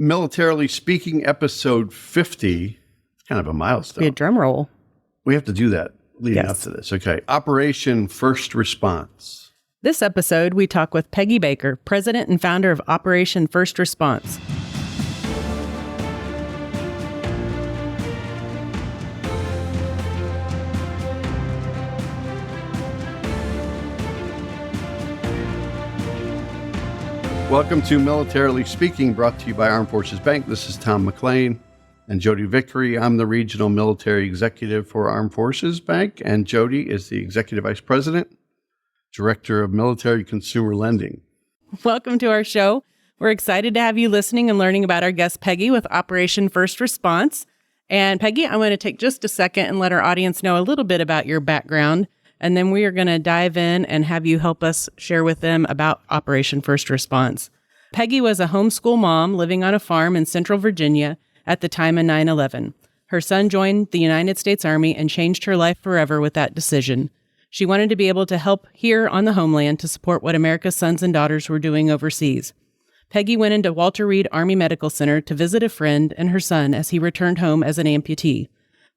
Militarily Speaking, episode 50. Kind of a milestone. Be a drum roll. We have to do that leading up to this. Okay. Operation First Response. This episode, we talk with Peggy Baker, president and founder of Operation First Response. Welcome to Militarily Speaking, brought to you by Armed Forces Bank. This is Tom McLean and Jodi Vickery. I'm the regional military executive for Armed Forces Bank, and Jodi is the executive vice president, director of military consumer lending. Welcome to our show. We're excited to have you listening and learning about our guest Peggy with Operation First Response. And Peggy, I'm going to take just a second and let our audience know a little bit about your background. And then we are going to dive in and have you help us share with them about Operation First Response. Peggy was a homeschool mom living on a farm in Central Virginia at the time of 9/11. Her son joined the United States Army and changed her life forever with that decision. She wanted to be able to help here on the homeland to support what America's sons and daughters were doing overseas. Peggy went into Walter Reed Army Medical Center to visit a friend and her son as he returned home as an amputee.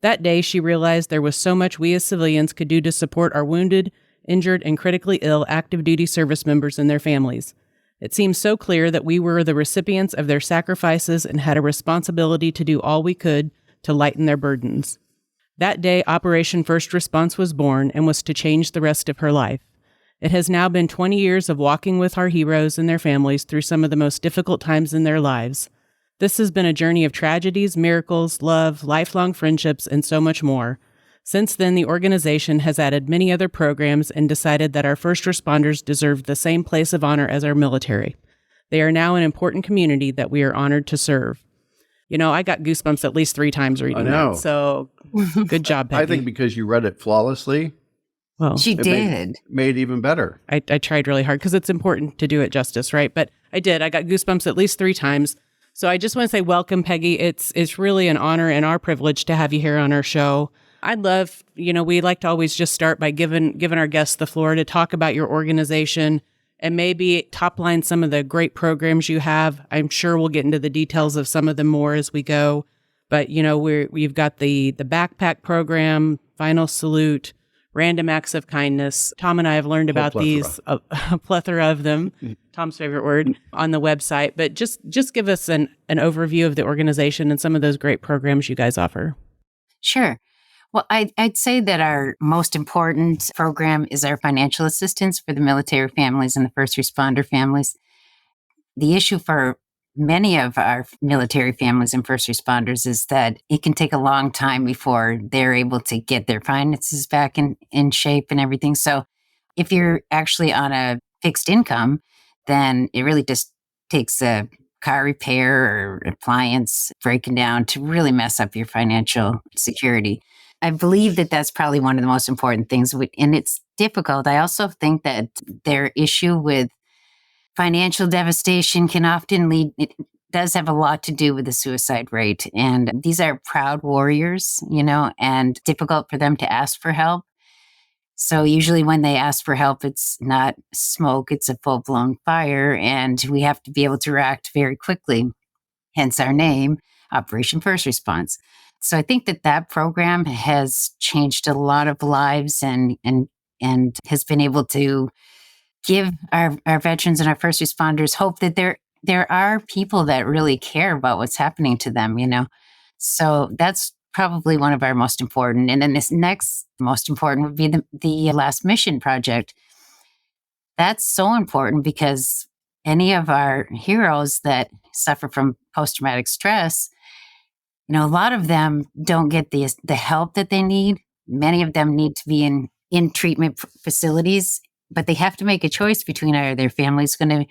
That day, she realized there was so much we as civilians could do to support our wounded, injured, and critically ill active duty service members and their families. It seemed so clear that we were the recipients of their sacrifices and had a responsibility to do all we could to lighten their burdens. That day, Operation First Response was born and was to change the rest of her life. It has now been 20 years of walking with our heroes and their families through some of the most difficult times in their lives. This has been a journey of tragedies, miracles, love, lifelong friendships, and so much more. Since then, the organization has added many other programs and decided that our first responders deserve the same place of honor as our military. They are now an important community that we are honored to serve. You know, I got goosebumps at least 3 times reading that. So good job, Peggy. I think because you read it flawlessly. Well, she did. Made even better. I tried really hard because it's important to do it justice, right? But I did. I got goosebumps at least 3 times. So I just want to say welcome, Peggy. It's really an honor and our privilege to have you here on our show. I'd love, we like to always just start by giving our guests the floor to talk about your organization and maybe top line some of the great programs you have. I'm sure we'll get into the details of some of them more as we go. But, we've got the backpack program, Final Salute, Random Acts of Kindness. Tom and I have learned about these, a plethora of them, Tom's favorite word, on the website. But just give us an overview of the organization and some of those great programs you guys offer. Sure. Well, I'd say that our most important program is our financial assistance for the military families and the first responder families. The issue for many of our military families and first responders is that it can take a long time before they're able to get their finances back in shape and everything. So if you're actually on a fixed income, then it really just takes a car repair or appliance breaking down to really mess up your financial security. I believe that that's probably one of the most important things, and it's difficult. I also think that their issue with financial devastation can often it does have a lot to do with the suicide rate. And these are proud warriors, and difficult for them to ask for help. So usually when they ask for help, it's not smoke, it's a full-blown fire, and we have to be able to react very quickly. Hence our name, Operation First Response. So I think that program has changed a lot of lives and has been able to give our veterans and our first responders hope that there are people that really care about what's happening to them, So that's probably one of our most important. And then this next most important would be the Last Mission Project. That's so important because any of our heroes that suffer from post-traumatic stress, a lot of them don't get the help that they need. Many of them need to be in treatment facilities, but they have to make a choice between either their family's going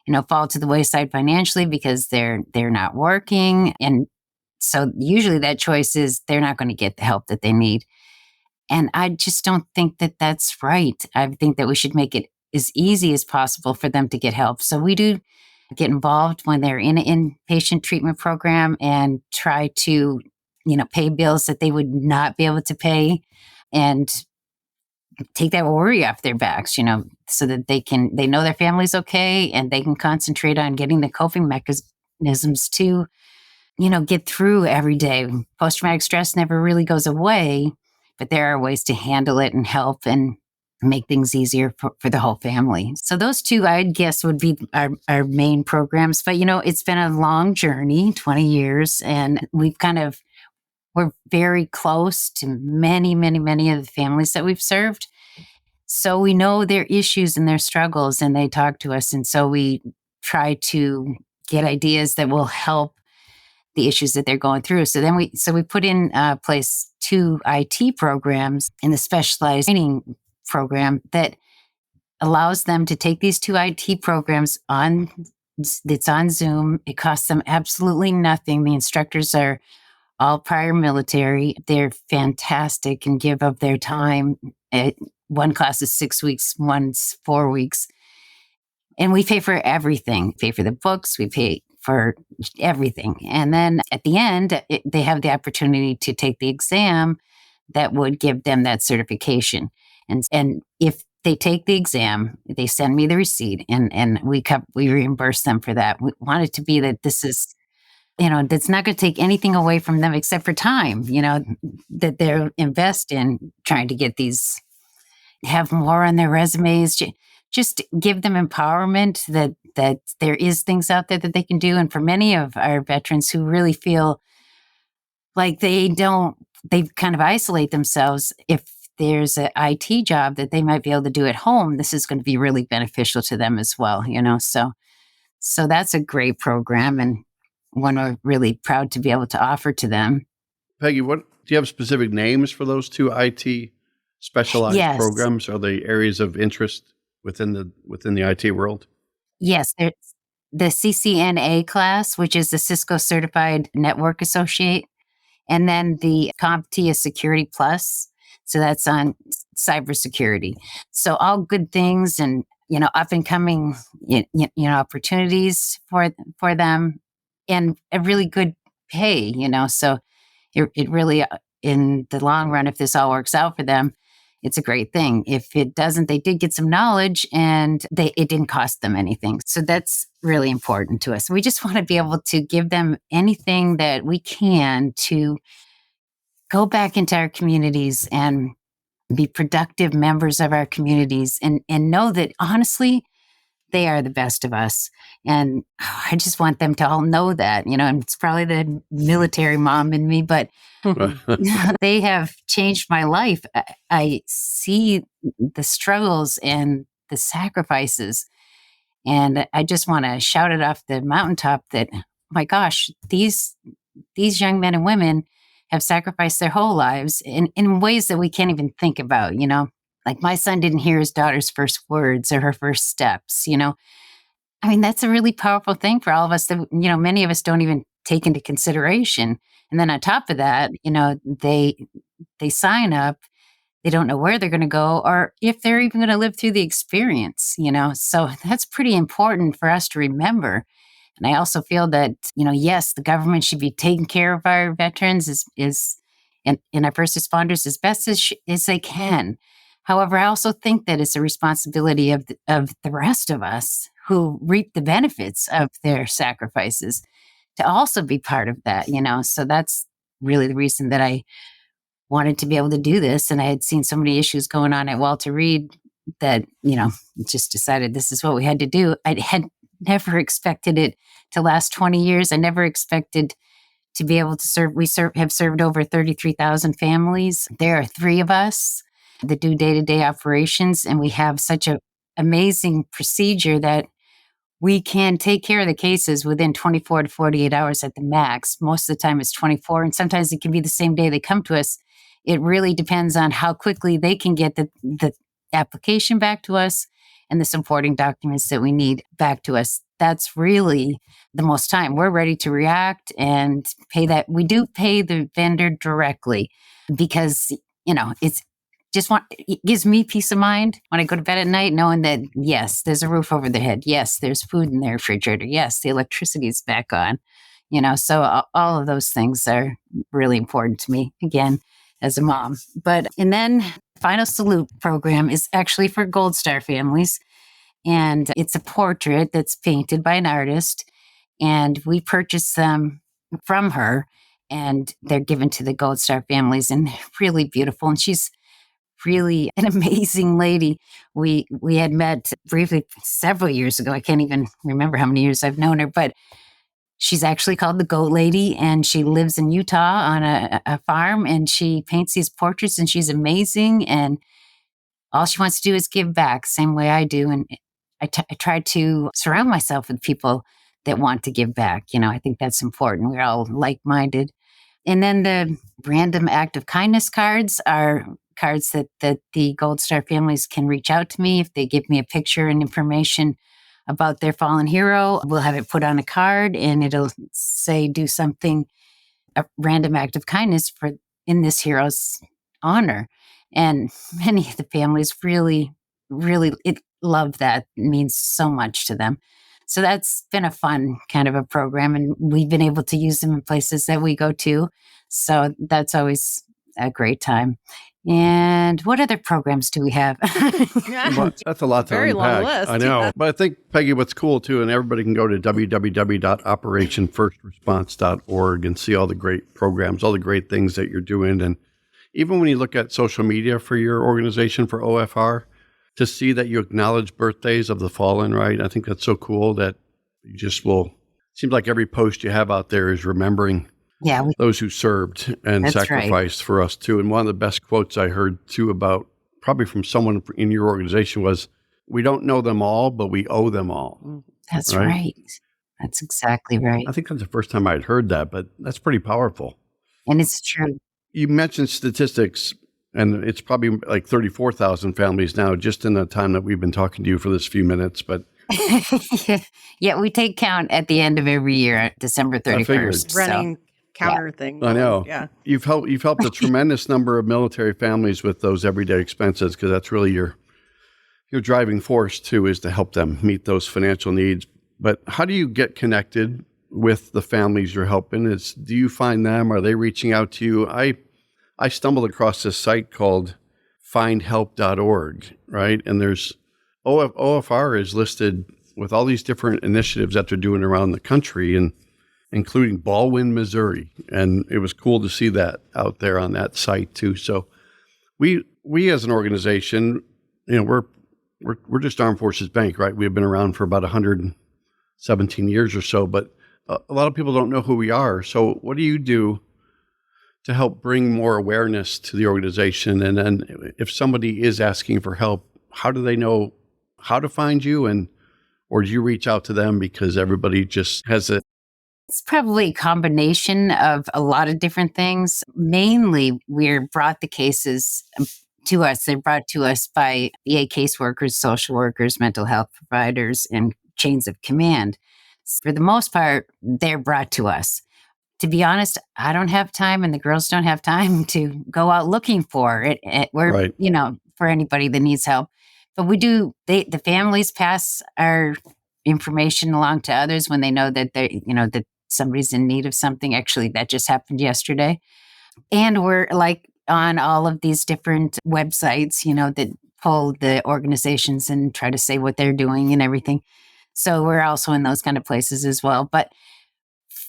to, fall to the wayside financially because they're not working. And so usually that choice is they're not going to get the help that they need. And I just don't think that that's right. I think that we should make it as easy as possible for them to get help. So we do get involved when they're in an inpatient treatment program and try to, pay bills that they would not be able to pay and take that worry off their backs, so that they know their family's okay and they can concentrate on getting the coping mechanisms to, get through every day. Post-traumatic stress never really goes away, but there are ways to handle it and help and make things easier for the whole family. So those two, I'd guess, would be our main programs. But, it's been a long journey, 20 years, and we're very close to many, many, many of the families that we've served. So we know their issues and their struggles, and they talk to us. And so we try to get ideas that will help the issues that they're going through. So we put in place 2 IT programs in the specialized training program that allows them to take these 2 IT programs it's on Zoom. It costs them absolutely nothing. The instructors are all prior military. They're fantastic and give of their time. One class is 6 weeks, one's 4 weeks. And we pay for everything. We pay for the books, we pay for everything. And then at the end, they have the opportunity to take the exam that would give them that certification. And if they take the exam, they send me the receipt, and we reimburse them for that. We want it to be that this is, that's not going to take anything away from them except for time, that they're invest in trying to get these, have more on their resumes, just give them empowerment that there is things out there that they can do. And for many of our veterans who really feel like they kind of isolate themselves, if there's an IT job that they might be able to do at home, this is going to be really beneficial to them as well, So that's a great program, and one we're really proud to be able to offer to them. Peggy, do you have specific names for those 2 IT specialized programs? Are they areas of interest within the IT world? Yes, there's the CCNA class, which is the Cisco Certified Network Associate, and then the CompTIA Security Plus. So that's on cybersecurity. So all good things, and up and coming, opportunities for them, and a really good pay. So it really, in the long run, if this all works out for them, it's a great thing. If it doesn't, they did get some knowledge, and it didn't cost them anything. So that's really important to us. We just want to be able to give them anything that we can to go back into our communities and be productive members of our communities, and know that, honestly, they are the best of us. And I just want them to all know that, and it's probably the military mom in me, but they have changed my life. I see the struggles and the sacrifices, and I just want to shout it off the mountaintop that, my gosh, these young men and women have sacrificed their whole lives in ways that we can't even think about, Like, my son didn't hear his daughter's first words or her first steps, I mean, that's a really powerful thing for all of us that, many of us don't even take into consideration. And then on top of that, they sign up, they don't know where they're going to go or if they're even going to live through the experience, So that's pretty important for us to remember. And I also feel that, yes, the government should be taking care of our veterans and our first responders as best as they can. However, I also think that it's a responsibility of the rest of us who reap the benefits of their sacrifices to also be part of that, So that's really the reason that I wanted to be able to do this. And I had seen so many issues going on at Walter Reed that, just decided this is what we had to do. I had never expected it to last 20 years. I never expected to be able to serve. We have served over 33,000 families. There are 3 of us that do day-to-day operations, and we have such an amazing procedure that we can take care of the cases within 24 to 48 hours at the max. Most of the time it's 24, and sometimes it can be the same day they come to us. It really depends on how quickly they can get the application back to us and the supporting documents that we need back to us. That's really the most time. We're ready to react and pay that. We do pay the vendor directly because, it gives me peace of mind when I go to bed at night, knowing that, yes, there's a roof over their head. Yes, there's food in their refrigerator. Yes, the electricity is back on, so all of those things are really important to me, again, as a mom. And then Final Salute program is actually for Gold Star families. And it's a portrait that's painted by an artist. and we purchased them from her, and they're given to the Gold Star families, and they're really beautiful. And she's really an amazing lady. We had met briefly several years ago. I can't even remember how many years I've known her, but she's actually called the Goat Lady, and she lives in Utah on a farm, and she paints these portraits, and she's amazing. And all she wants to do is give back, same way I do. And I try to surround myself with people that want to give back. I think that's important. We're all like-minded. And then the random act of kindness cards are cards that the Gold Star families can reach out to me if they give me a picture and information about their fallen hero. We'll have it put on a card, and it'll say, do something, a random act of kindness in this hero's honor. And many of the families really, really love that. It means so much to them. So that's been a fun kind of a program, and we've been able to use them in places that we go to. So that's always a great time. And what other programs do we have? Well, that's a lot to Very long unpack. list. I know. Yeah. But I think, Peggy, what's cool too, and everybody can go to www.operationfirstresponse.org and see all the great programs, all the great things that you're doing. And even when you look at social media for your organization, for OFR, to see that you acknowledge birthdays of the fallen, right? I think that's so cool that you just will, seems like every post you have out there is remembering those who served and sacrificed for us too. And one of the best quotes I heard too about, probably from someone in your organization, was, we don't know them all, but we owe them all. That's right. That's exactly right. I think that's the first time I'd heard that, but that's pretty powerful. And it's true. You mentioned statistics, and it's probably like 34,000 families now, just in the time that we've been talking to you for this few minutes. But yeah, we take count at the end of every year, December 31st. Running counter thing. I know. Yeah. You've helped a tremendous number of military families with those everyday expenses, because that's really your driving force too, is to help them meet those financial needs. But how do you get connected with the families you're helping? Do you find them? Are they reaching out to you? I stumbled across this site called findhelp.org, right? And there's OFR is listed with all these different initiatives that they're doing around the country, and including Baldwin, Missouri. And it was cool to see that out there on that site too. So we as an organization, we're just Armed Forces Bank, right? We've been around for about 117 years or so, but a lot of people don't know who we are. So what do you do to help bring more awareness to the organization? And then if somebody is asking for help, how do they know how to find you? Or do you reach out to them because everybody just has it? It's probably a combination of a lot of different things. Mainly, we're brought the cases to us. They're brought to us by VA caseworkers, social workers, mental health providers, and chains of command. For the most part, they're brought to us. To be honest, I don't have time, and the girls don't have time to go out looking for it. We're, Right. For anybody that needs help. But we do, the families pass our information along to others when they know that that somebody's in need of something. Actually, that just happened yesterday. And we're like on all of these different websites, that pull the organizations and try to say what they're doing and everything. So we're also in those kind of places as well. But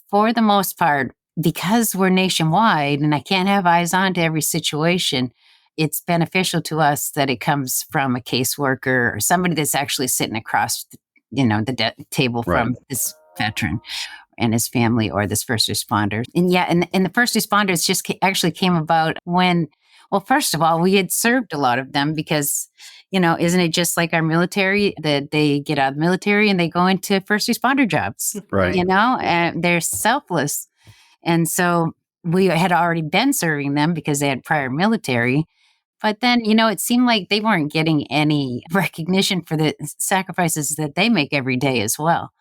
for the most part, because we're nationwide and I can't have eyes on to every situation, it's beneficial to us that it comes from a caseworker or somebody that's actually sitting across, the table from this veteran and his family or this first responder. And the first responders just actually came about when, well, first of all, we had served a lot of them because, isn't it just like our military that they get out of the military and they go into first responder jobs, Right. and they're selfless. And so we had already been serving them because they had prior military. But then, it seemed like they weren't getting any recognition for the sacrifices that they make every day as well.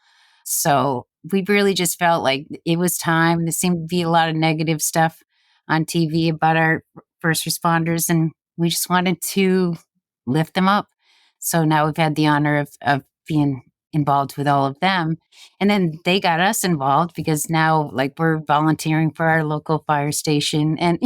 So we really just felt like it was time. There seemed to be a lot of negative stuff on TV about our first responders, and we just wanted to lift them up. So now we've had the honor of being involved with all of them. And then they got us involved because now we're volunteering for our local fire station. And,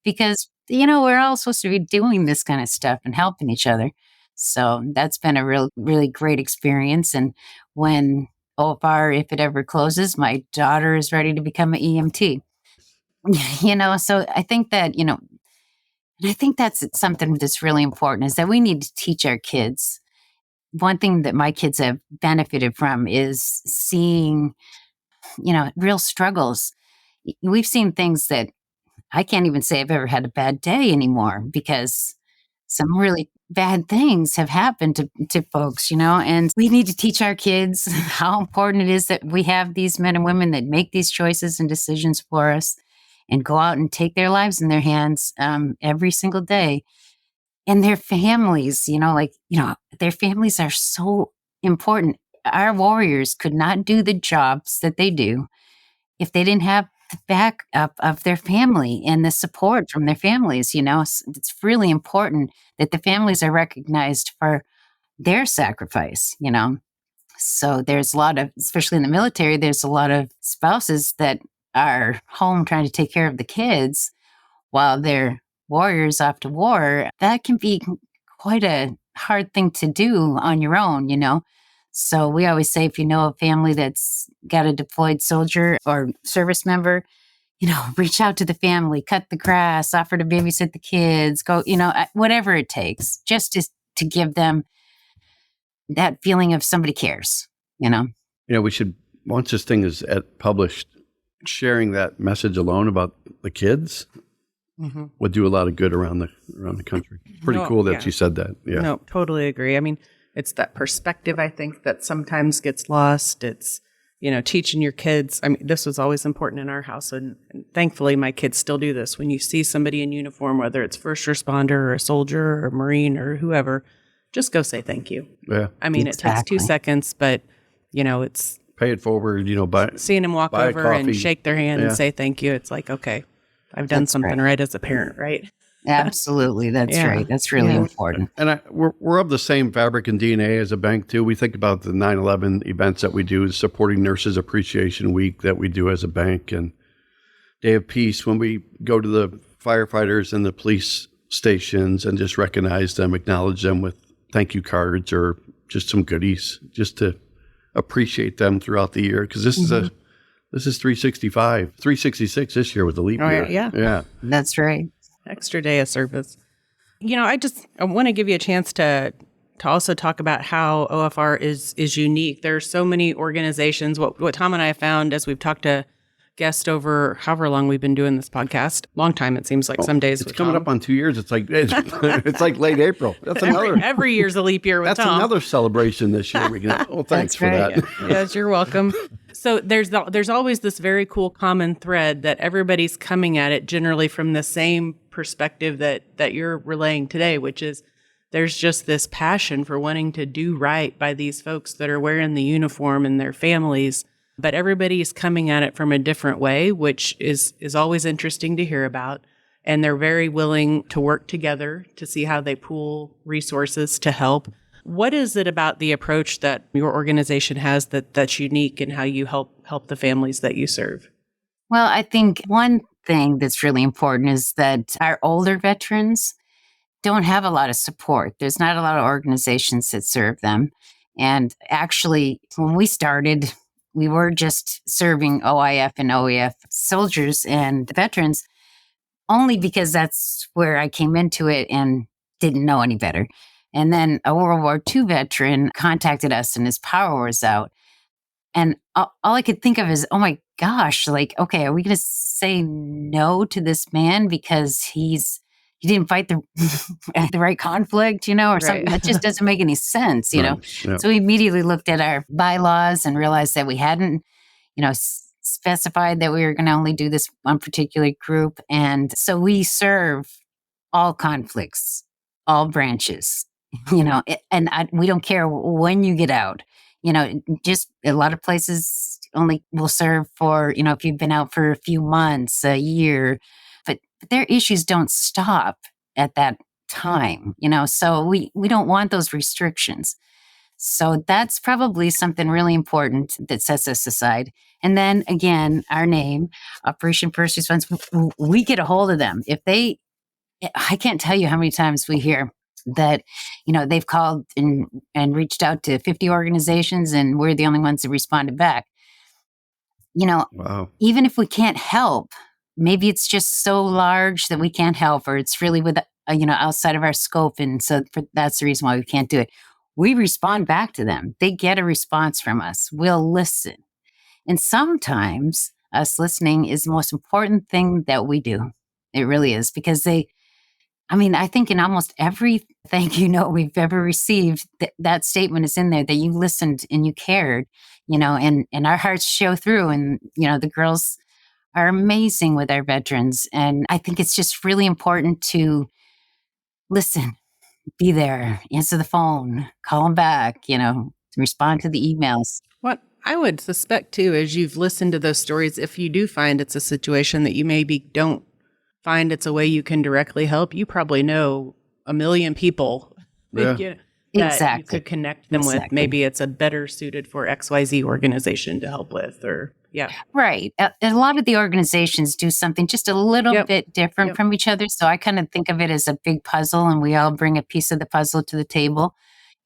because, we're all supposed to be doing this kind of stuff and helping each other. So that's been a really great experience. And when OFR, if it ever closes, my daughter is ready to become an EMT. So I think that, and I think that's something that's really important is that we need to teach our kids. One thing that my kids have benefited from is seeing, real struggles. We've seen things that I can't even say I've ever had a bad day anymore because some really bad things have happened to folks, and we need to teach our kids how important it is that we have these men and women that make these choices and decisions for us and go out and take their lives in their hands every single day. And their families, their families are so important. Our warriors could not do the jobs that they do if they didn't have the backup of their family and the support from their families. It's really important that the families are recognized for their sacrifice. So there's a lot of, especially in the military, there's a lot of spouses that are home trying to take care of the kids while they're warriors off to war. That can be quite a hard thing to do on your own. So we always say, if you know a family that's got a deployed soldier or service member, reach out to the family, cut the grass, offer to babysit the kids, go, whatever it takes, just to give them that feeling of somebody cares. We should, once this thing is published, sharing that message alone about the kids would do a lot of good around the country. Pretty cool that you said that. Yeah. No, totally agree. I mean, it's that perspective, I think, that sometimes gets lost. It's, teaching your kids. I mean, this was always important in our house. And thankfully, my kids still do this. When you see somebody in uniform, whether it's first responder or a soldier or a Marine or whoever, just go say thank you. Yeah. I mean, It takes 2 seconds, but, it's pay it forward, seeing them walk over and shake their hand and say thank you. It's like, okay, I've done something right as a parent, right? Absolutely. That's right. That's really important. And we're of the same fabric and DNA as a bank, too. We think about the 9/11 events that we do, supporting Nurses Appreciation Week that we do as a bank, and Day of Peace when we go to the firefighters and the police stations and just recognize them, acknowledge them with thank you cards or just some goodies, just to appreciate them throughout the year. Because this is 366 this year with the leap year. Yeah. That's right. Extra day of service. I want to give you a chance to also talk about how OFR is unique. There are so many organizations. What Tom and I have found as we've talked to guests over however long we've been doing this podcast, long time it seems like. Some days it's coming up on 2 years. It's like it's like late April. That's every year's a leap year with that's Tom. That's another celebration this year. Thanks for that. Yes, you're welcome. So there's always this very cool common thread that everybody's coming at it generally from the same perspective that you're relaying today, which is there's just this passion for wanting to do right by these folks that are wearing the uniform and their families. But everybody's coming at it from a different way, which is always interesting to hear about. And they're very willing to work together to see how they pool resources to help. What is it about the approach that your organization has that's unique in how you help the families that you serve? Well, I think one thing that's really important is that our older veterans don't have a lot of support. There's not a lot of organizations that serve them. And actually, when we started, we were just serving OIF and OEF soldiers and veterans only because that's where I came into it and didn't know any better. And then a World War II veteran contacted us and his power was out. And all I could think of is, oh my gosh, like, okay, are we going to say no to this man because he didn't fight the right conflict, or something that just doesn't make any sense, Yeah. So we immediately looked at our bylaws and realized that we hadn't, specified that we were going to only do this one particular group. And so we serve all conflicts, all branches, and we don't care when you get out. Just a lot of places only will serve for, if you've been out for a few months, a year, but their issues don't stop at that time, so we don't want those restrictions. So that's probably something really important that sets us aside. And then again, our name, Operation First Response, we get a hold of them. I can't tell you how many times we hear, that, they've called and reached out to 50 organizations, and we're the only ones that responded back. Wow. Even if we can't help, maybe it's just so large that we can't help, or it's really outside of our scope. And so that's the reason why we can't do it. We respond back to them. They get a response from us. We'll listen. And sometimes us listening is the most important thing that we do. It really is, because I think in almost every thank you note we've ever received, that statement is in there, that you listened and you cared, and our hearts show through. And, the girls are amazing with our veterans. And I think it's just really important to listen, be there, answer the phone, call them back, respond to the emails. What I would suspect too, as you've listened to those stories, if you do find it's a situation that you maybe don't find it's a way you can directly help, you probably know a million people that you could connect them with. Maybe it's a better suited for XYZ organization to help with, or Right. A lot of the organizations do something just a little bit different from each other. So I kind of think of it as a big puzzle, and we all bring a piece of the puzzle to the table.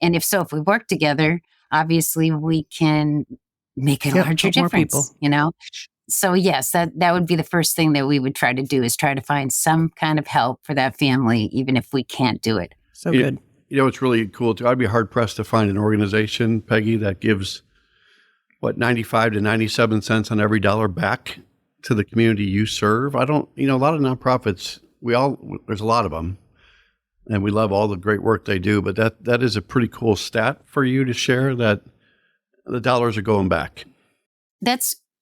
And if we work together, obviously we can make a larger difference, So yes, that would be the first thing that we would try to do, is try to find some kind of help for that family, even if we can't do it. So good. It's really cool too. I'd be hard pressed to find an organization, Peggy, that gives 95 to 97 cents on every dollar back to the community you serve. I don't, a lot of nonprofits, there's a lot of them, and we love all the great work they do, but that is a pretty cool stat for you to share, that the dollars are going back.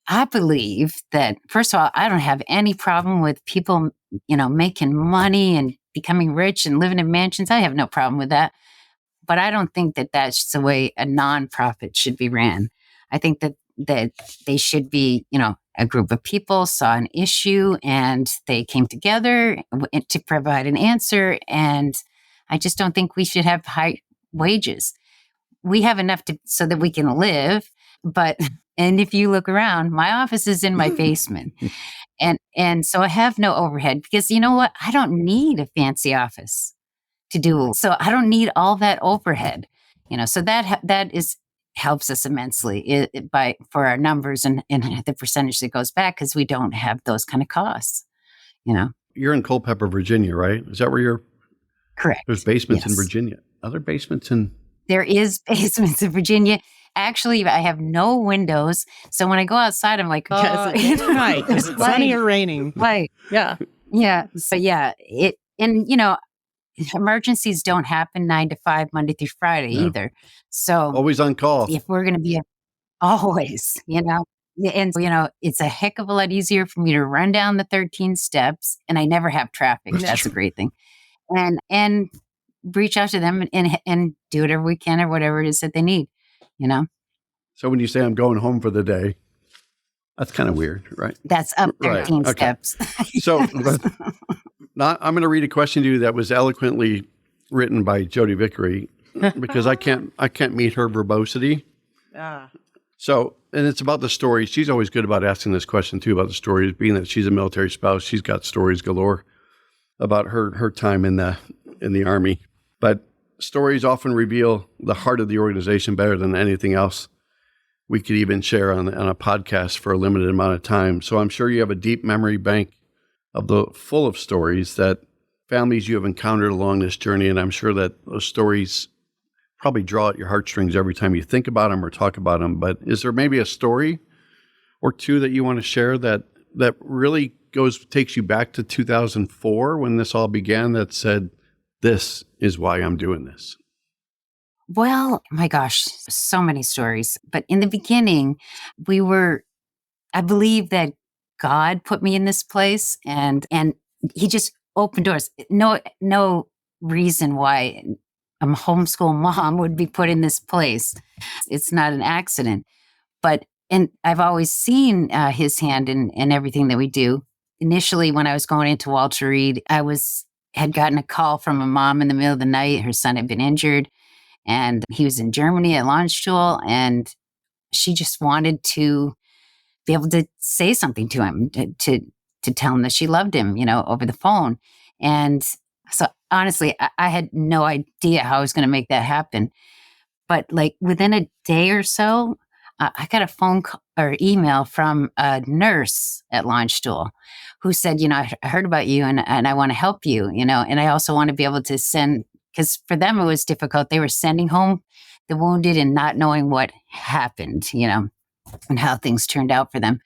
I believe that, first of all, I don't have any problem with people, making money and becoming rich and living in mansions. I have no problem with that. But I don't think that that's the way a nonprofit should be ran. I think that they should be, a group of people saw an issue and they came together to provide an answer. And I just don't think we should have high wages. We have enough so that we can live. And if you look around, my office is in my basement. And so I have no overhead, because you know what? I don't need a fancy office to do. So I don't need all that overhead, so that helps us immensely for our numbers and the percentage that goes back, because we don't have those kind of costs, You're in Culpeper, Virginia, right? Is that where you're? Correct. There's basements in Virginia. Other basements in? There is basements in Virginia. Actually, I have no windows. So when I go outside, I'm like, it's night. It's sunny or raining. Right. Yeah. Yeah. So emergencies don't happen 9 to 5, Monday through Friday either. So always on call. If we're going to be always, and it's a heck of a lot easier for me to run down the 13 steps, and I never have traffic. That's a great thing. And reach out to them and do whatever we can, or whatever it is that they need, So when you say I'm going home for the day, that's kind of weird, right? That's up 13 steps. So I'm going to read a question to you that was eloquently written by Jodi Vickery, because I can't meet her verbosity. So, and it's about the story. She's always good about asking this question too, about the stories, being that she's a military spouse. She's got stories galore about her time in the Army. But stories often reveal the heart of the organization better than anything else we could even share on a podcast for a limited amount of time. So I'm sure you have a deep memory bank full of stories that families you have encountered along this journey. And I'm sure that those stories probably draw at your heartstrings every time you think about them or talk about them. But is there maybe a story or two that you want to share that really takes you back to 2004 when this all began, that said, this is why I'm doing this? Well, my gosh, so many stories. But in the beginning, I believe that God put me in this place, and he just opened doors. No reason why a homeschool mom would be put in this place. It's not an accident. And I've always seen his hand in everything that we do. Initially, when I was going into Walter Reed, had gotten a call from a mom in the middle of the night. Her son had been injured, and he was in Germany at Landstuhl, and she just wanted to be able to say something to him, to tell him that she loved him, over the phone. And So honestly, I had no idea how I was going to make that happen. But like within a day or so, I got a phone call or email from a nurse at Launch Stool who said, I heard about you and I want to help you, and I also want to be able to send, because for them it was difficult. They were sending home the wounded and not knowing what happened, and how things turned out for them.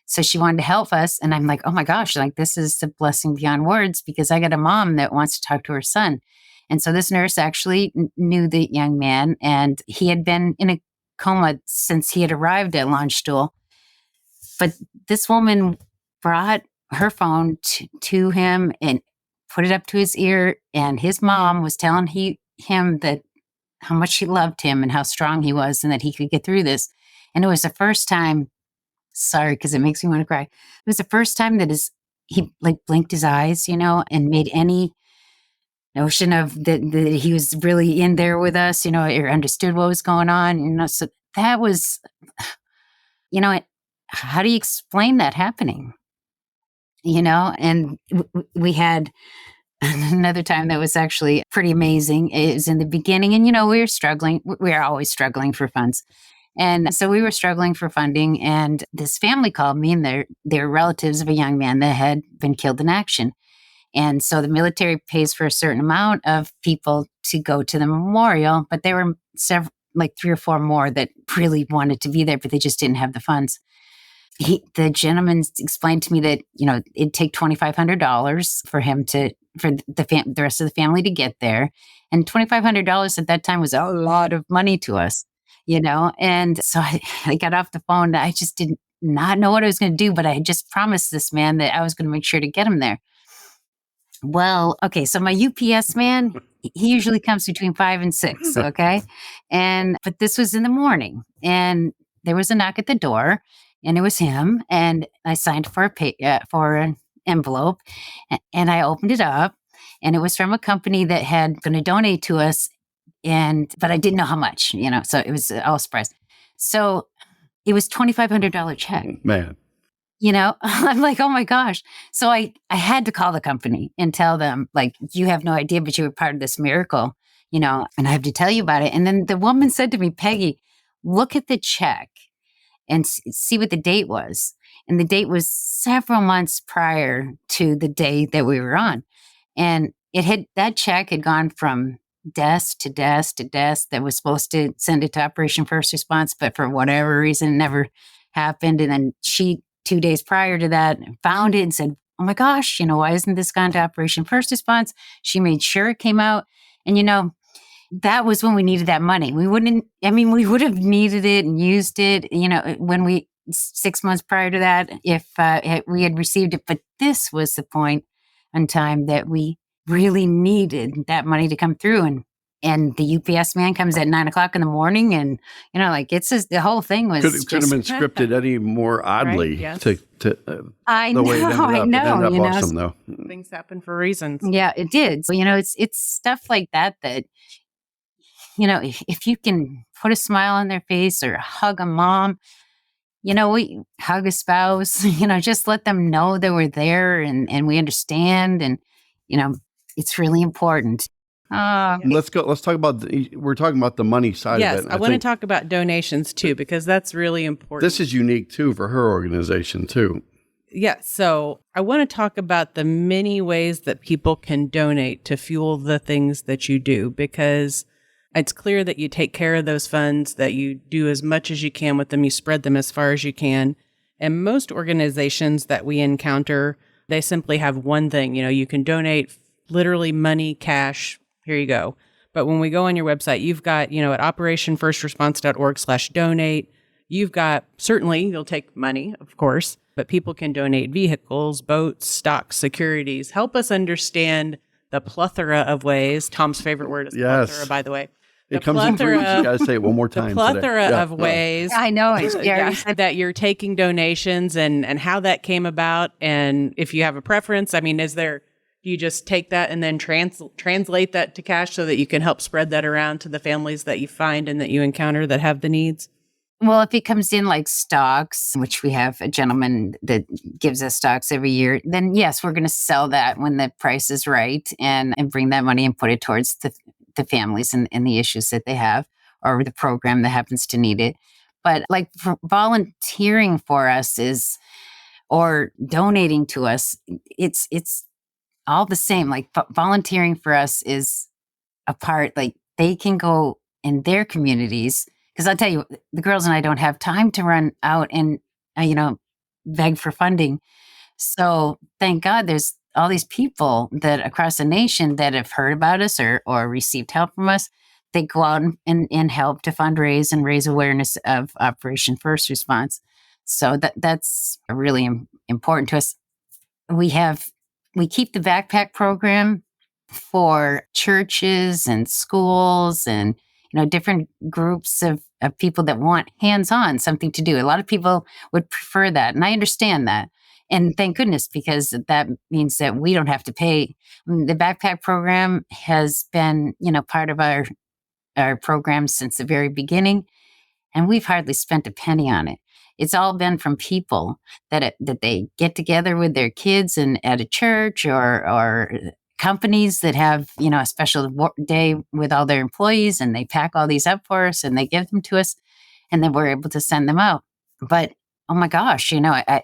So she wanted to help us. And I'm like, oh my gosh, like this is a blessing beyond words, because I got a mom that wants to talk to her son. And so this nurse actually knew the young man, and he had been in a coma since he had arrived at Launch Stool. But this woman brought her phone to him and put it up to his ear. And his mom was telling him that how much she loved him and how strong he was and that he could get through this. And it was the first time, sorry, because it makes me want to cry. It was the first time that he like blinked his eyes, and made any notion of that he was really in there with us, or understood what was going on, So that was, how do you explain that happening? And we had another time that was actually pretty amazing. It was in the beginning, and we were struggling. We are always struggling for funds. And so we were struggling for funding, and this family called me, and they're relatives of a young man that had been killed in action. And so the military pays for a certain amount of people to go to the memorial, but there were several, like 3 or 4 more that really wanted to be there, but they just didn't have the funds. The gentleman explained to me that, it'd take $2,500 for him for the rest of the family to get there. And $2,500 at that time was a lot of money to us, And so I got off the phone. I just did not know what I was going to do, but I had just promised this man that I was going to make sure to get him there. Well, okay, so my UPS man, he usually comes between 5 and 6, okay? But this was in the morning, and there was a knock at the door, and it was him, and I signed for an envelope, and I opened it up, and it was from a company that had going to donate to us, but I didn't know how much, so it was all a surprise. So it was $2,500 check. Man. I'm like, oh my gosh. So I had to call the company and tell them, like, you have no idea, but you were part of this miracle, and I have to tell you about it. And then the woman said to me, Peggy, look at the check and see what the date was. And the date was several months prior to the day that we were on. And that check had gone from desk to desk to desk that was supposed to send it to Operation First Response, but for whatever reason, never happened. And then she, 2 days prior to that, found it and said, oh my gosh, why isn't this gone to Operation First Response? She made sure it came out. And, that was when we needed that money. We would have needed it and used it, when 6 months prior to that, if we had received it. But this was the point in time that we really needed that money to come through. And the UPS man comes at 9:00 in the morning, and it's just, the whole thing was could have been scripted any more oddly. Right, yes. to I the know, way it ended up. I know. It ended up awesome, though. Things happen for reasons. Yeah, it did. So it's stuff like that if you can put a smile on their face or hug a mom, we hug a spouse, just let them know that we're there and we understand, and it's really important. Let's go. Let's talk about. We're talking about the money side Yes, of it. I want to talk about donations too, because that's really important. This is unique too for her organization too. Yeah, so I want to talk about the many ways that people can donate to fuel the things that you do, because it's clear that you take care of those funds, that you do as much as you can with them, you spread them as far as you can. And most organizations that we encounter, they simply have one thing. You can donate literally money, cash, here you go. But when we go on your website, you've got, at operationfirstresponse.org/donate, you've got, certainly you'll take money, of course, but people can donate vehicles, boats, stocks, securities. Help us understand the plethora of ways. Tom's favorite word is plethora, by the way. It comes in threes. You got to say it one more time. The plethora of ways. I know. That you're taking donations and how that came about. And if you have a preference, do you just take that and then translate that to cash so that you can help spread that around to the families that you find and that you encounter that have the needs? Well, if it comes in like stocks, which we have a gentleman that gives us stocks every year, then yes, we're going to sell that when the price is right and bring that money and put it towards the families and the issues that they have or the program that happens to need it. But like for volunteering for us is, or donating to us, it's all the same. Like volunteering for us is a part, like they can go in their communities. Because I'll tell you, the girls and I don't have time to run out and, beg for funding. So thank God there's all these people that across the nation that have heard about us or received help from us. They go out and help to fundraise and raise awareness of Operation First Response. So that's really important to us. We keep the backpack program for churches and schools and different groups of people that want hands-on something to do. A lot of people would prefer that, and I understand that. And thank goodness, because that means that we don't have to pay. The backpack program has been, part of our program since the very beginning, and we've hardly spent a penny on it. It's all been from people that they get together with their kids and at a church or companies that have, a special day with all their employees, and they pack all these up for us and they give them to us, and then we're able to send them out. But oh my gosh, I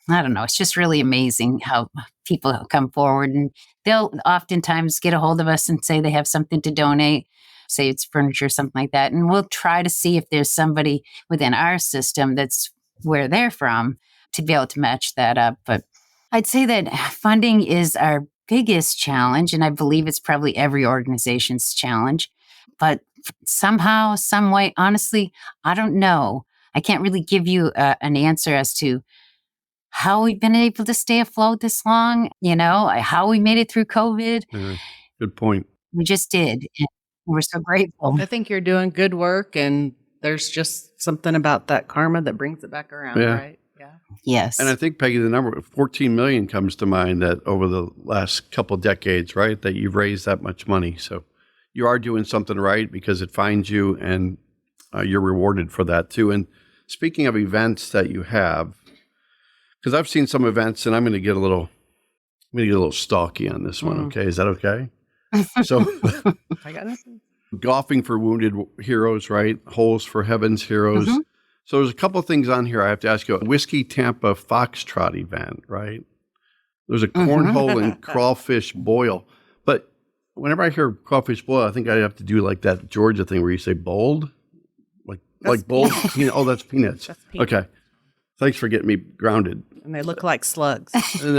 don't know. It's just really amazing how people come forward, and they'll oftentimes get a hold of us and say they have something to donate, say it's furniture, something like that. And we'll try to see if there's somebody within our system that's where they're from to be able to match that up. But I'd say that funding is our biggest challenge, and I believe it's probably every organization's challenge. But somehow, some way, honestly, I don't know. I can't really give you an answer as to how we've been able to stay afloat this long, how we made it through COVID. Good point. We just did. And we're so grateful. I think you're doing good work, and there's just something about that karma that brings it back around, right? Yeah. Yes. And I think, Peggy, the number of 14 million comes to mind that over the last couple of decades, right, that you've raised that much money. So you are doing something right because it finds you, and you're rewarded for that too. And speaking of events that you have, because I've seen some events, and I'm going to get a little stalky on this one. Okay, is that okay? So, I got nothing. Golfing for Wounded Heroes, right? Holes for Heaven's Heroes. Mm-hmm. So there's a couple of things on here I have to ask you. Whiskey Tampa Foxtrot event, right? There's a cornhole and crawfish boil. But whenever I hear crawfish boil, I think I have to do like that Georgia thing where you say bold, like bold. Oh, that's peanuts. That's peanuts. Okay. Thanks for getting me grounded. And they look like slugs, and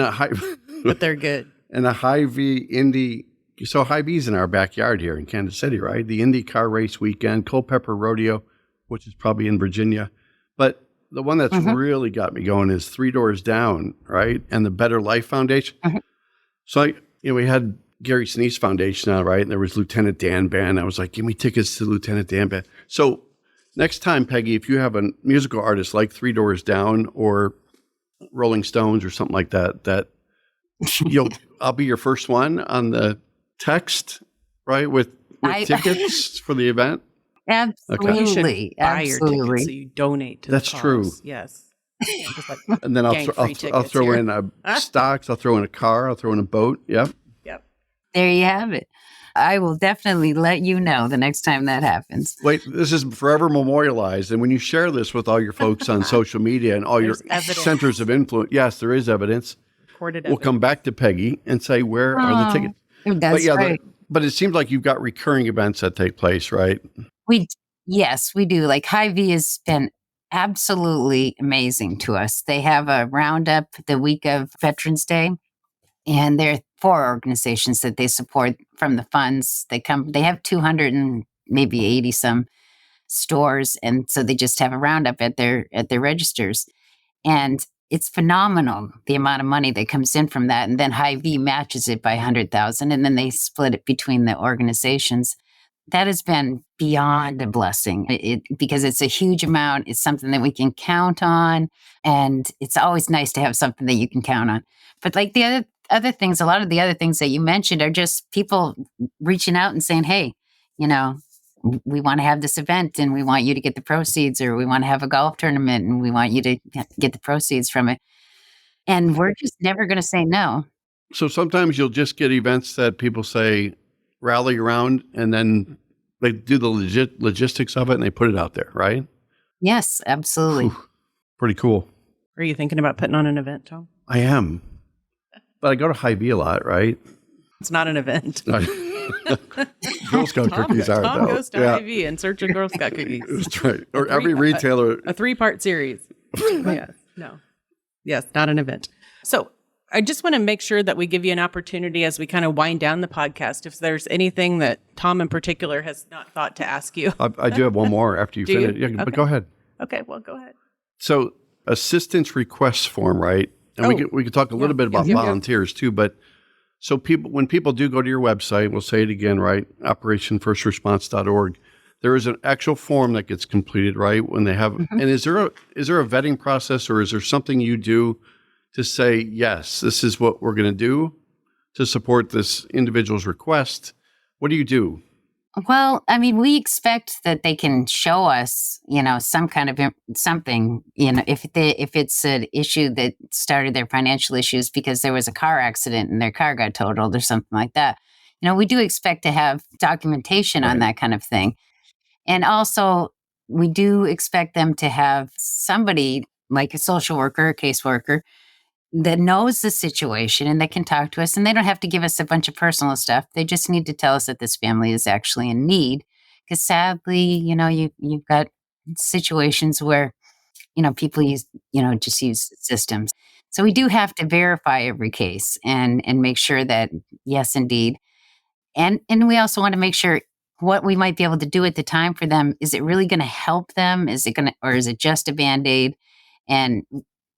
but they're good. And a Hy-Vee Indy. So Hy-Vee's in our backyard here in Kansas City, right? The Indy car race weekend, Culpeper Rodeo, which is probably in Virginia. But the one that's really got me going is Three Doors Down, right? And the Better Life Foundation. So we had Gary Sinise Foundation on, right? And there was Lieutenant Dan Band. I was like, give me tickets to Lieutenant Dan Band. So next time, Peggy, if you have a musical artist like Three Doors Down or Rolling Stones or something like that I'll be your first one on the text, right? With tickets for the event. Absolutely. Okay. You should buy your tickets so you donate to That's the cause. True. Yes. And then I'll throw in stocks. I'll throw in a car. I'll throw in a boat. Yep. There you have it. I will definitely let you know the next time that happens. Wait, this is forever memorialized. And when you share this with all your folks on social media and all your centers of influence, yes, there is evidence. We'll come back to Peggy and say, where are the tickets? That's right. But it seems like you've got recurring events that take place, right? Yes, we do. Like Hy-Vee has been absolutely amazing to us. They have a roundup the week of Veterans Day, and there are 4 organizations that they support from the funds. They have 200 and maybe 80 some stores, and so they just have a roundup at their registers. And it's phenomenal, the amount of money that comes in from that. And then Hy-Vee matches it by 100,000, and then they split it between the organizations. That has been beyond a blessing because it's a huge amount. It's something that we can count on. And it's always nice to have something that you can count on. But like the other things, a lot of the other things that you mentioned are just people reaching out and saying, hey, we want to have this event and we want you to get the proceeds, or we want to have a golf tournament and we want you to get the proceeds from it. And we're just never going to say no. So sometimes you'll just get events that people say rally around, and then they do the logistics of it and they put it out there, right? Yes, absolutely. Whew. Pretty cool. Are you thinking about putting on an event, Tom? I am. But I go to Hy-Vee a lot, right? It's not an event. Girl Scout cookies are, Tom though. goes to Hy-Vee in search of Girl Scout cookies. That's right. Or every retailer. A 3-part series. Yes. No. Yes, not an event. So I just want to make sure that we give you an opportunity as we kind of wind down the podcast. If there's anything that Tom in particular has not thought to ask you. I do have one more after you finish. Yeah, Okay. but go ahead. Okay, well, go ahead. So assistance request form, right? And we could talk a little bit about volunteers too, but so when people do go to your website, we'll say it again, right? operationfirstresponse.org. There is an actual form that gets completed, right? When they have, and is there a vetting process, or is there something you do to say, yes, this is what we're going to do to support this individual's request? What do you do? Well, I mean, we expect that they can show us, some kind of something, if it's an issue that started their financial issues because there was a car accident and their car got totaled or something like that. We do expect to have documentation on that kind of thing. And also, we do expect them to have somebody like a social worker, a caseworker, that knows the situation and they can talk to us, and they don't have to give us a bunch of personal stuff. They just need to tell us that this family is actually in need. Because sadly, you've got situations where, people just use systems. So we do have to verify every case and make sure that, yes, indeed. And we also want to make sure what we might be able to do at the time for them. Is it really going to help them? Or is it just a Band-Aid? And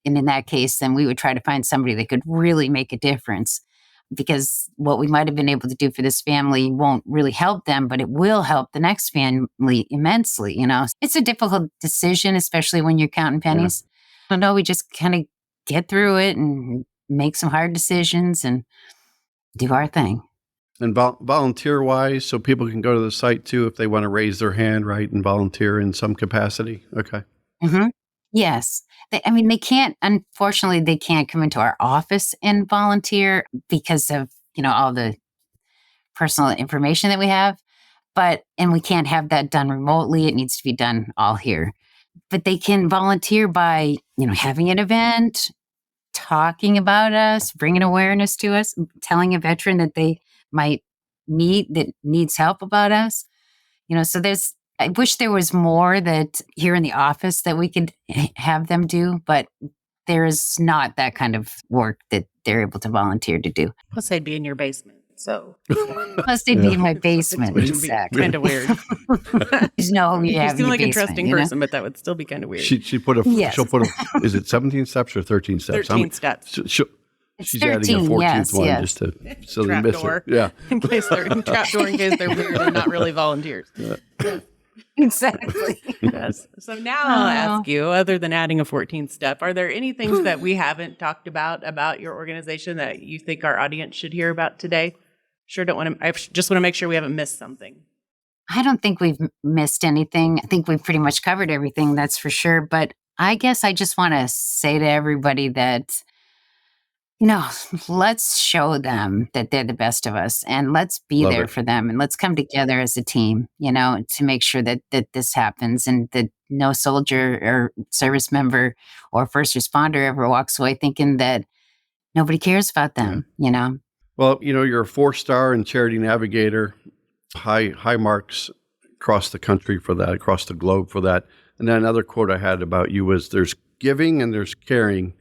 in that case, then we would try to find somebody that could really make a difference, because what we might have been able to do for this family won't really help them, but it will help the next family immensely. It's a difficult decision, especially when you're counting pennies. I know, we just kind of get through it and make some hard decisions and do our thing. And volunteer-wise, so people can go to the site too if they want to raise their hand, right, and volunteer in some capacity. Okay. Mm-hmm. Yes. Unfortunately, they can't come into our office and volunteer because of, all the personal information that we have. And we can't have that done remotely. It needs to be done all here. But they can volunteer by, having an event, talking about us, bringing awareness to us, telling a veteran that they might meet that needs help about us. So I wish there was more that here in the office that we could have them do, but there is not that kind of work that they're able to volunteer to do. Plus, they'd be in your basement. So, plus they'd be in my basement. Exactly. Kind of weird. You seem like an interesting person, but that would still be kind of weird. She'll put a, is it 17 steps or 13 steps? 13 steps. She's 13, adding a 14th one just to so they miss door. it. Yeah. In case they're trap door, in case they're weird and not really volunteers. Yeah. Exactly. Yes. So now I'll ask you, other than adding a 14th step, are there any things that we haven't talked about your organization that you think our audience should hear about today? I just want to make sure we haven't missed something. I don't think we've missed anything. I think we've pretty much covered everything, that's for sure. But I guess I just want to say to everybody that, let's show them that they're the best of us, and let's be there for them, and let's come together as a team, to make sure that this happens, and that no soldier or service member or first responder ever walks away thinking that nobody cares about them, Well, you're a 4-star and Charity Navigator, high marks across the country for that, across the globe for that. And then another quote I had about you was, there's giving and there's caring,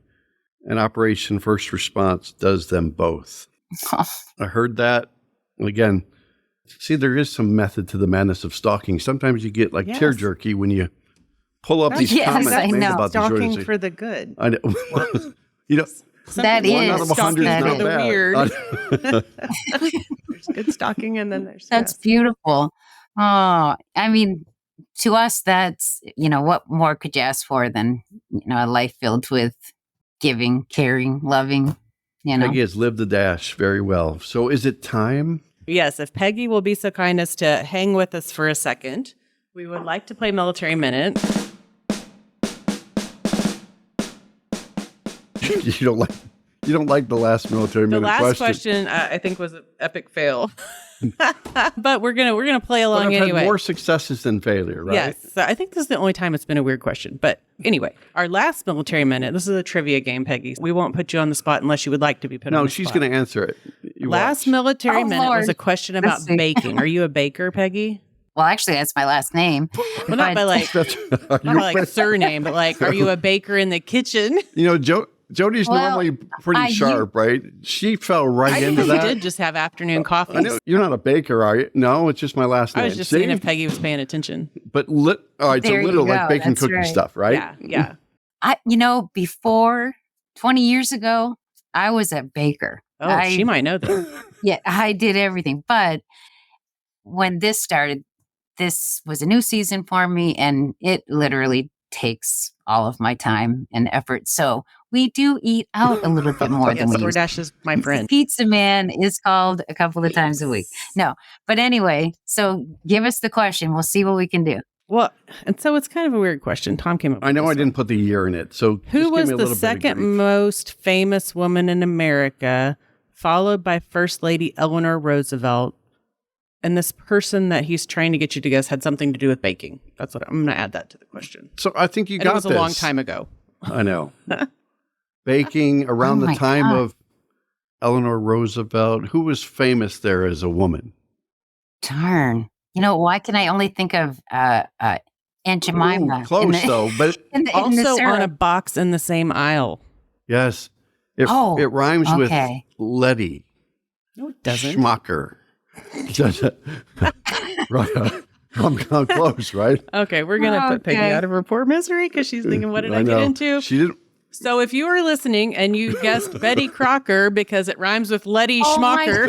and Operation First Response does them both. I heard that. Again, see, there is some method to the madness of stalking. Sometimes you get tear jerky when you pull up these comments made about the stalking for the good. I know. That one is out of 100 is not the bad. Weird. There's good stalking, and then there's that's beautiful. Oh, I mean, to us, that's what more could you ask for than a life filled with giving, caring, loving. Peggy has lived the dash very well. So is it time Yes, if Peggy will be so kind as to hang with us for a second, we would like to play Military Minute. You don't like the last military The minute last question I think was an epic fail. But we're gonna play along But I've anyway. had more successes than failure, right? Yes. So I think this is the only time it's been a weird question. But anyway, our last Military Minute, this is a trivia game, Peggy. We won't put you on the spot unless you would like to be put on No, the she's spot. going to answer it. You Last watch. Military Minute was Lord. a question about Let's see. baking. Are you a baker, Peggy? Well, actually, that's my last name. Well, not by like, That's- not by like surname, but like, are you a baker in the kitchen? You know, Jodi's Well, normally pretty sharp, right? She fell right I into think you that. did just have afternoon coffee. I know you're not a baker, are you? No, it's just my last name. I was just See? seeing if Peggy was paying attention. But it's There a you little like go. baking That's cookie right. stuff, right? Yeah. Before 20 years ago, I was a baker. Oh, she might know this. Yeah, I did everything. But when this started, this was a new season for me, and it literally takes all of my time and effort. So we do eat out a little bit more than Yes, we used to. DoorDash is my friend. Pizza Man is called a couple of times a week. No, but anyway, so give us the question. We'll see what we can do. Well, and so it's kind of a weird question. Tom came up with I know this I one. didn't put the year in it. So Who just give was me a the little bit of second grief. most famous woman in America, followed by First Lady Eleanor Roosevelt? And this person that he's trying to get you to guess had something to do with baking. That's what I'm going to add that to the question. So I think you And got it was this. a long time ago. I know. Baking around Oh the my time God. of Eleanor Roosevelt. Who was famous there as a woman? Darn. Why can I only think of Aunt Jemima? Ooh, close though, but in the Also syrup. on a box in the same aisle. yes, it rhymes with okay. Letty. No, it doesn't. Schmucker. Right. I'm close, right? Okay, we're going to put Peggy Okay. out of report misery because she's thinking, what did I get know. into? She didn't. So if you were listening and you guessed Betty Crocker because it rhymes with Letty Oh my Schmucker,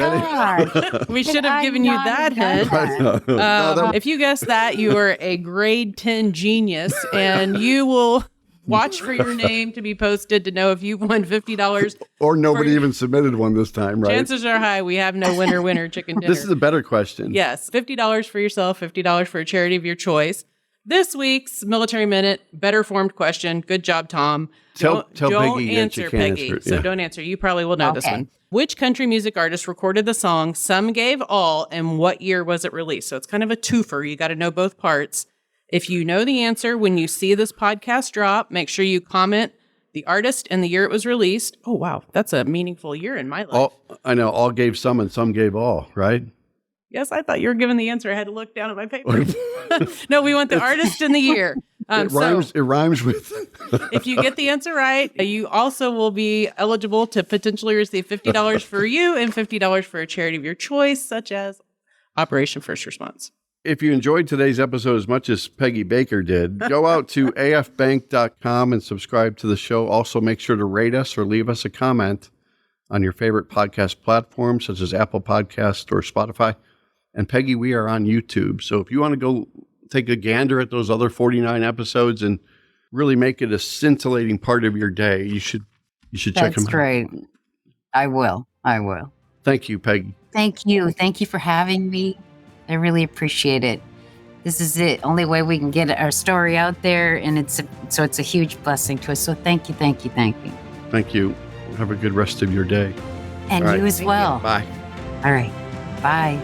God. we should Did have I given you not that have done hint. that? No, that- If you guessed that, you are a grade 10 genius and you will watch for your name to be posted to know if you won $50. or nobody for- even submitted one this time, right? Chances are high we have no winner chicken dinner. This is a better question. Yes, $50 for yourself, $50 for a charity of your choice. This week's Military Minute, better formed question. Good job, Tom. Tell don't Peggy that answer, you can't Peggy. answer it. So Yeah. don't answer. You probably will know this Okay. one. Which country music artist recorded the song Some Gave All, and what year was it released? So it's kind of a twofer. You got to know both parts. If you know the answer when you see this podcast drop, make sure you comment the artist and the year it was released. Oh, wow. That's a meaningful year in my life. I know. All gave some and some gave all, right? Yes, I thought you were giving the answer. I had to look down at my paper. No, we want the artist and the year. It rhymes with. If you get the answer right, you also will be eligible to potentially receive $50 for you and $50 for a charity of your choice, such as Operation First Response. If you enjoyed today's episode as much as Peggy Baker did, go out to afbank.com and subscribe to the show. Also, make sure to rate us or leave us a comment on your favorite podcast platform, such as Apple Podcast or Spotify. And Peggy, we are on YouTube. So if you want to go take a gander at those other 49 episodes and really make it a scintillating part of your day, you should check them That's out. great. I will. Thank you, Peggy. Thank you. Thank you for having me. I really appreciate it. This is the only way we can get our story out there, and it's a huge blessing to us. So thank you. Thank you. Have a good rest of your day. And All right. you as well. Bye. All right. Bye.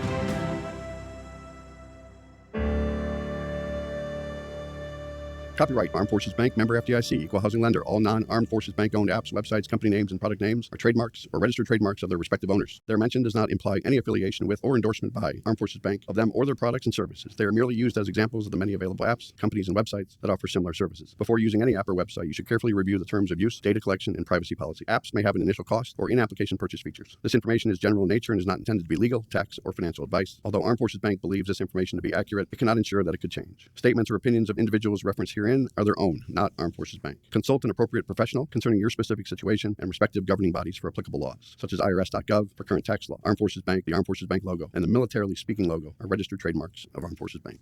Copyright Armed Forces Bank, member FDIC, equal housing lender. All non-Armed Forces Bank owned apps, websites, company names, and product names are trademarks or registered trademarks of their respective owners. Their mention does not imply any affiliation with or endorsement by Armed Forces Bank of them or their products and services. They are merely used as examples of the many available apps, companies, and websites that offer similar services. Before using any app or website, you should carefully review the terms of use, data collection, and privacy policy. Apps may have an initial cost or in-application purchase features. This information is general in nature and is not intended to be legal, tax, or financial advice. Although Armed Forces Bank believes this information to be accurate, it cannot ensure that it could change. Statements or opinions of individuals referenced herein are their own, not Armed Forces Bank. Consult an appropriate professional concerning your specific situation and respective governing bodies for applicable laws, such as irs.gov for current tax law. Armed Forces Bank, the Armed Forces Bank logo, and the Militarily Speaking logo are registered trademarks of Armed Forces Bank.